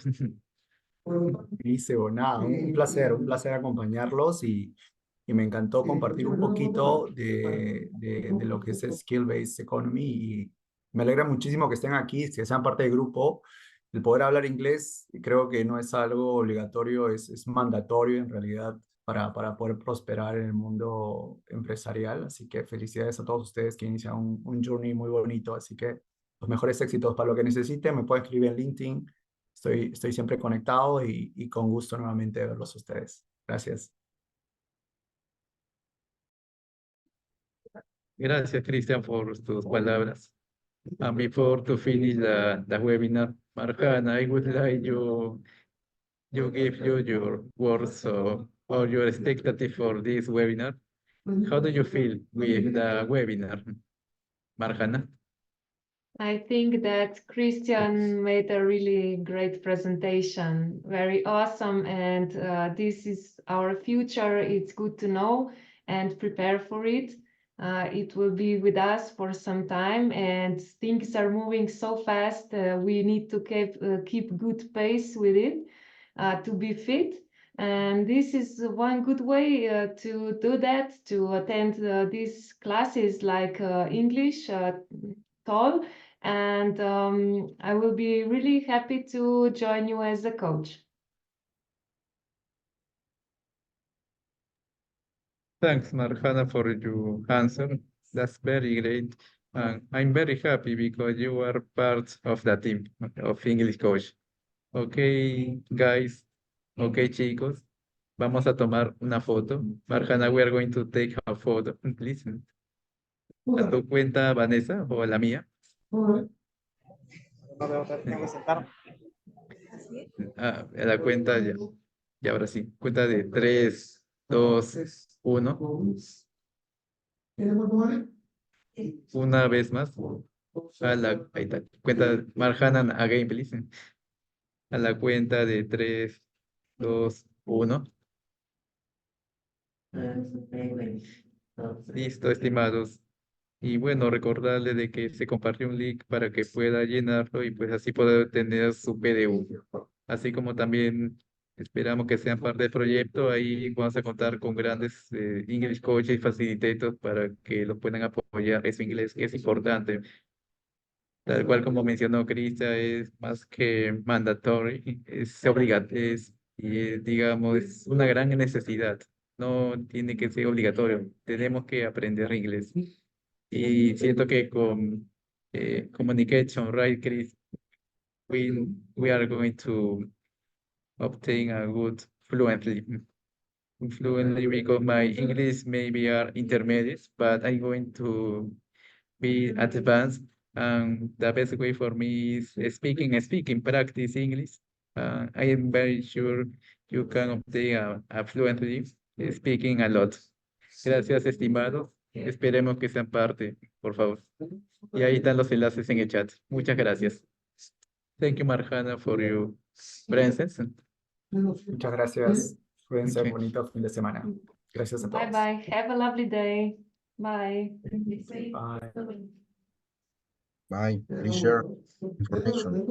Buenísimo, nada, un placer acompañarlos y me encantó compartir un poquito de lo que es el Skill-Based Economy y me alegra muchísimo que estén aquí, que sean parte del grupo. El poder hablar inglés creo que no es algo obligatorio, es mandatorio en realidad para poder prosperar en el mundo empresarial. Así que felicidades a todos ustedes que inician un journey muy bonito. Así que los mejores éxitos para lo que necesiten. Me puede escribir en LinkedIn. Estoy siempre conectado y con gusto nuevamente verlos a ustedes. Gracias. Gracias, Cristhian, por tus palabras. And before to finish the webinar, Marjana, I would like you give you your words or your expectative for this webinar. How do you feel with the webinar, Marjana? I think that Cristhian made a really great presentation, very awesome, and this is our future. It's good to know and prepare for it. It will be with us for some time, and things are moving so fast. We need to keep good pace with it to be fit. And this is one good way to do that, to attend these classes like English, TOL, and I will be really happy to join you as a coach. Thanks, Marjana, for your answer. That's very great. And I'm very happy because you are part of the team of English Coach. Okay, guys. Okay, chicos. Vamos a tomar una foto. Marjana, we are going to take a photo, please. ¿A tu cuenta, Vanessa, o a la mía? A la cuenta ya. Y ahora sí. Cuenta de 3, 2, 1. Una vez más. Ahí está. Cuenta, Marjana, again, please. A la cuenta de 3, 2, 1. Listo, estimados. Y bueno, recordarle de que se compartió un link para que pueda llenarlo y pues así poder tener su PDU. Así como también esperamos que sean parte del proyecto. Ahí vamos a contar con grandes English coaches y facilitators para que los puedan apoyar en su inglés, que es importante. Tal cual como mencionó Crista, es más que mandatory, es obligatorio, digamos, es una gran necesidad. No tiene que ser obligatorio, tenemos que aprender inglés. Y siento que con communication, right, Chris, we are going to obtain a good fluently because my English maybe are intermediate, but I'm going to be advanced. And the best way for me is speaking, practice English. I am very sure you can obtain a fluently speaking a lot. Gracias, estimados. Esperemos que sean parte, por favor. Y ahí están los enlaces en el chat. Muchas gracias. Thank you, Marjana, for your presence. Muchas gracias. Cuídense, Okay. bonito fin de semana. Gracias a todos. Bye bye. Have a lovely day. Bye. Bye. Bye. Please share information.